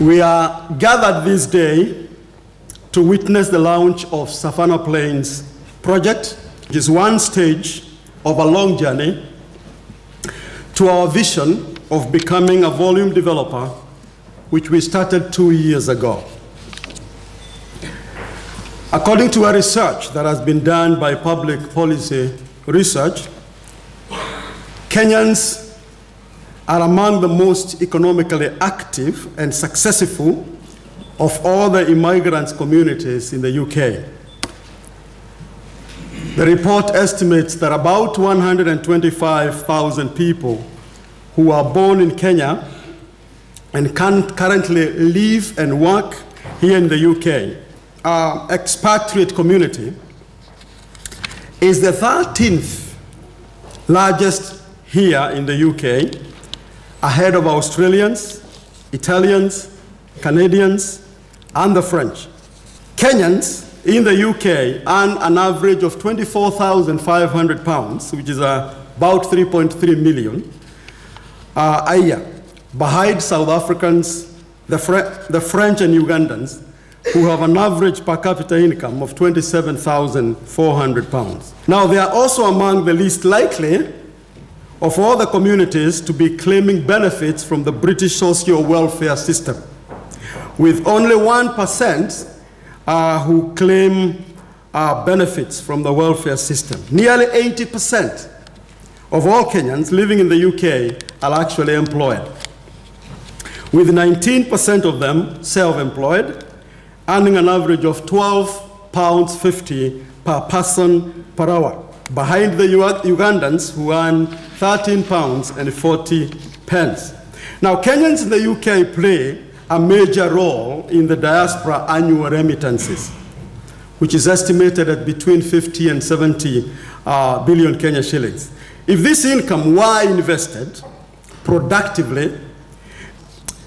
We are gathered this day to witness the launch of Savvanah Plains project, which is one stage of a long journey to our vision of becoming a volume developer, which we started 2 years ago. According to a research that has been done by Public Policy Research, Kenyans are among the most economically active and successful of all the immigrant communities in the UK. The report estimates that about 125,000 people who are born in Kenya and can currently live and work here in the UK. Our expatriate community is the 13th largest here in the UK, ahead of Australians, Italians, Canadians, and the French. Kenyans in the UK earn an average of £24,500, which is about 3.3 million a year, behind South Africans, the French and Ugandans, who have an average per capita income of £27,400. Now, they are also among the least likely of all the communities to be claiming benefits from the British social welfare system, with only 1% who claim benefits from the welfare system. Nearly 80% of all Kenyans living in the UK are actually employed, with 19% of them self-employed, earning an average of £12.50 per person per hour, behind the Ugandans, who earn £13.40. Now, Kenyans in the UK play a major role in the diaspora annual remittances, which is estimated at between 50 and 70 billion Kenya shillings. If this income were invested productively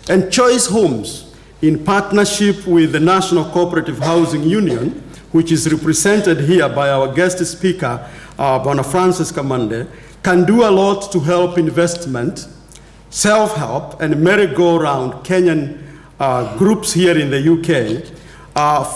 and choice homes in partnership with the National Cooperative Housing Union, which is represented here by our guest speaker, Bwana Francis Kamande, can do a lot to help investment, self-help, and merry-go-round Kenyan groups here in the UK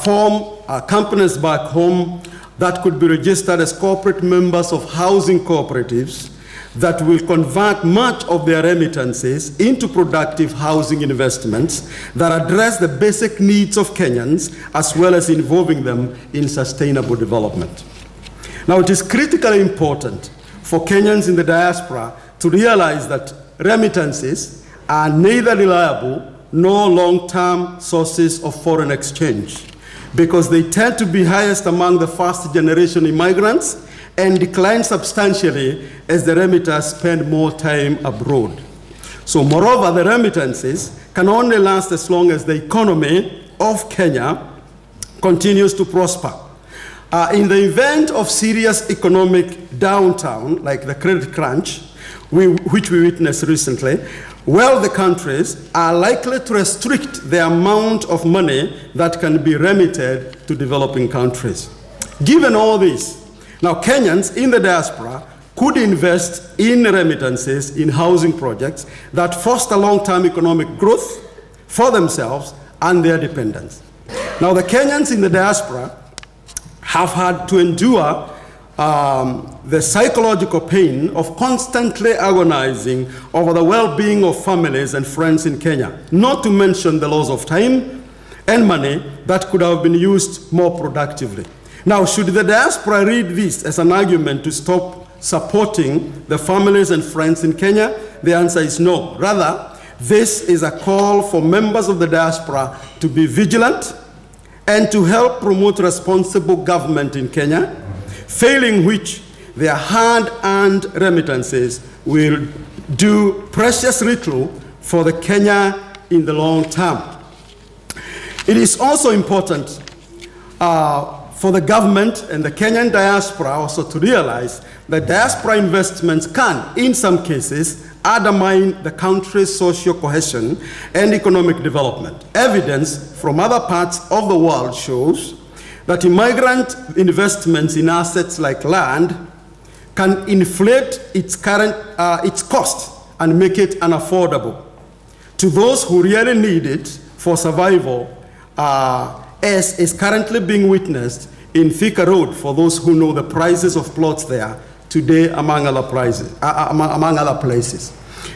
form companies back home that could be registered as corporate members of housing cooperatives that will convert much of their remittances into productive housing investments that address the basic needs of Kenyans, as well as involving them in sustainable development. Now, it is critically important for Kenyans in the diaspora to realize that remittances are neither reliable nor long-term sources of foreign exchange, because they tend to be highest among the first-generation immigrants and decline substantially as the remitters spend more time abroad. So moreover, the remittances can only last as long as the economy of Kenya continues to prosper. In the event of serious economic downturn, like the credit crunch, which we witnessed recently, wealthy countries are likely to restrict the amount of money that can be remitted to developing countries. Given all this, now Kenyans in the diaspora could invest in remittances in housing projects that foster long-term economic growth for themselves and their dependents. Now, the Kenyans in the diaspora have had to endure the psychological pain of constantly agonizing over the well-being of families and friends in Kenya, not to mention the loss of time and money that could have been used more productively. Now, should the diaspora read this as an argument to stop supporting the families and friends in Kenya? The answer is no. Rather, this is a call for members of the diaspora to be vigilant and to help promote responsible government in Kenya, failing which their hard-earned remittances will do precious little for the Kenya in the long term. It is also important for the government and the Kenyan diaspora also to realize that diaspora investments can, in some cases, undermine the country's social cohesion and economic development. Evidence from other parts of the world shows that immigrant investments in assets like land can inflate its cost and make it unaffordable to those who really need it for survival, as is currently being witnessed in Thika Road, for those who know the prices of plots there today, among other places.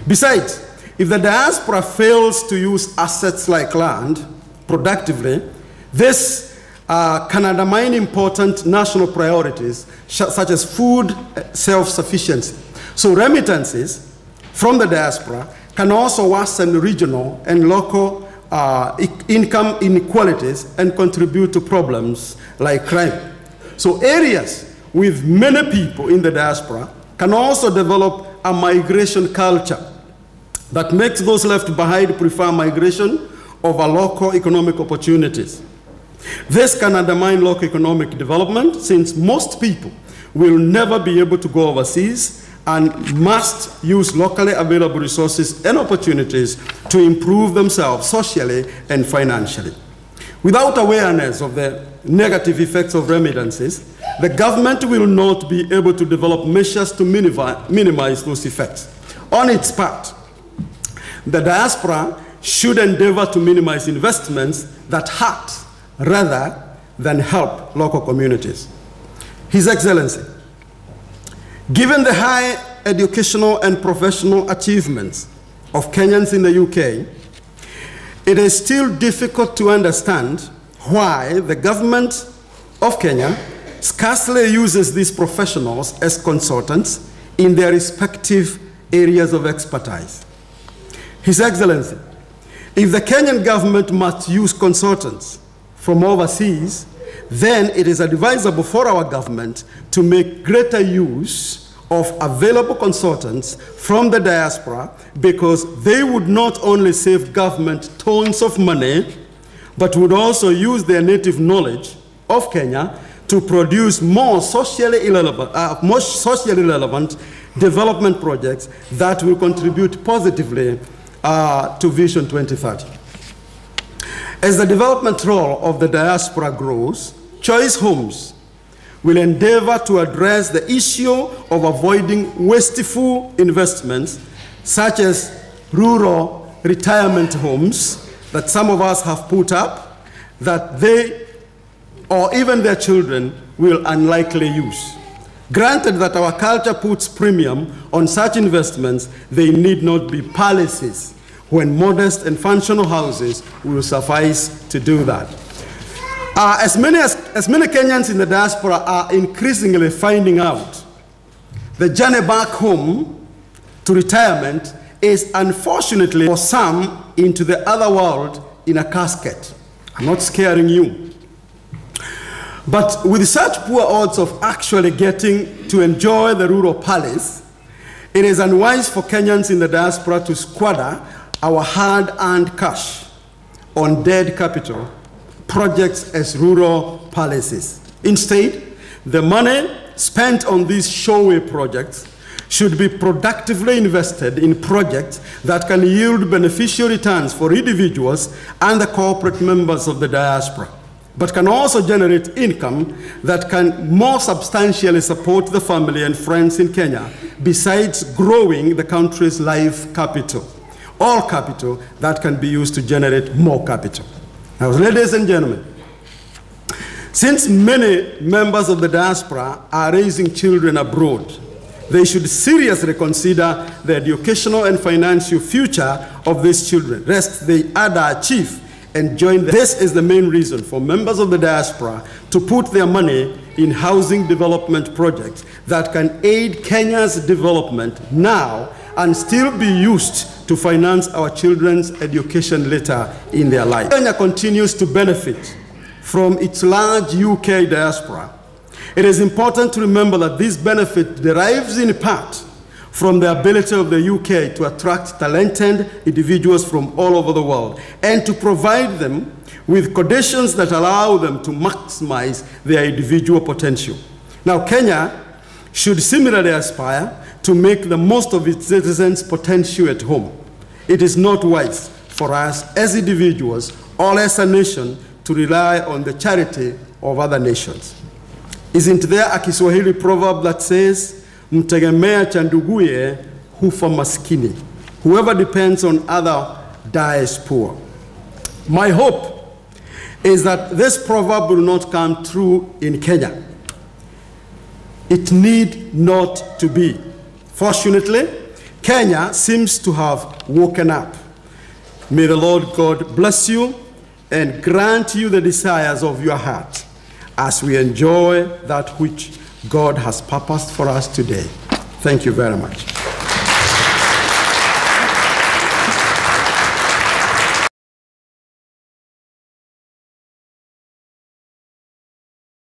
Besides, if the diaspora fails to use assets like land productively, this can undermine important national priorities such as food self-sufficiency. So remittances from the diaspora can also worsen regional and local income inequalities and contribute to problems like crime. So areas with many people in the diaspora can also develop a migration culture that makes those left behind prefer migration over local economic opportunities. This can undermine local economic development, since most people will never be able to go overseas and must use locally available resources and opportunities to improve themselves socially and financially. Without awareness of the negative effects of remittances, the government will not be able to develop measures to minimize those effects. On its part, the diaspora should endeavor to minimize investments that hurt rather than help local communities. His Excellency, given the high educational and professional achievements of Kenyans in the UK, it is still difficult to understand why the government of Kenya scarcely uses these professionals as consultants in their respective areas of expertise. His Excellency, if the Kenyan government must use consultants from overseas, then it is advisable for our government to make greater use of available consultants from the diaspora, because they would not only save government tons of money, but would also use their native knowledge of Kenya to produce more socially relevant development projects that will contribute positively to Vision 2030. As the development role of the diaspora grows, Choice Homes will endeavor to address the issue of avoiding wasteful investments, such as rural retirement homes that some of us have put up, that they or even their children will unlikely use. Granted that our culture puts premium on such investments, they need not be palaces, when modest and functional houses will suffice to do that. As many Kenyans in the diaspora are increasingly finding out, the journey back home to retirement is unfortunately for some into the other world in a casket. I'm not scaring you. But with such poor odds of actually getting to enjoy the rural palace, it is unwise for Kenyans in the diaspora to squander our hard-earned cash on dead capital projects as rural palaces. Instead, the money spent on these showy projects should be productively invested in projects that can yield beneficial returns for individuals and the corporate members of the diaspora, but can also generate income that can more substantially support the family and friends in Kenya, besides growing the country's life capital, all capital that can be used to generate more capital. Now, ladies and gentlemen, since many members of the diaspora are raising children abroad, they should seriously consider the educational and financial future of these children, lest they either achieve and join them. This is the main reason for members of the diaspora to put their money in housing development projects that can aid Kenya's development now and still be used to finance our children's education later in their life. Kenya continues to benefit from its large UK diaspora. It is important to remember that this benefit derives in part from the ability of the UK to attract talented individuals from all over the world and to provide them with conditions that allow them to maximize their individual potential. Now, Kenya should similarly aspire to make the most of its citizens' potential at home. It is not wise for us as individuals or as a nation to rely on the charity of other nations. Isn't there a Kiswahili proverb that says, mtegemea cha nduguye hufa maskini? Whoever depends on other dies poor. My hope is that this proverb will not come true in Kenya. It need not to be. Fortunately, Kenya seems to have woken up. May the Lord God bless you and grant you the desires of your heart as we enjoy that which God has purposed for us today. Thank you very much.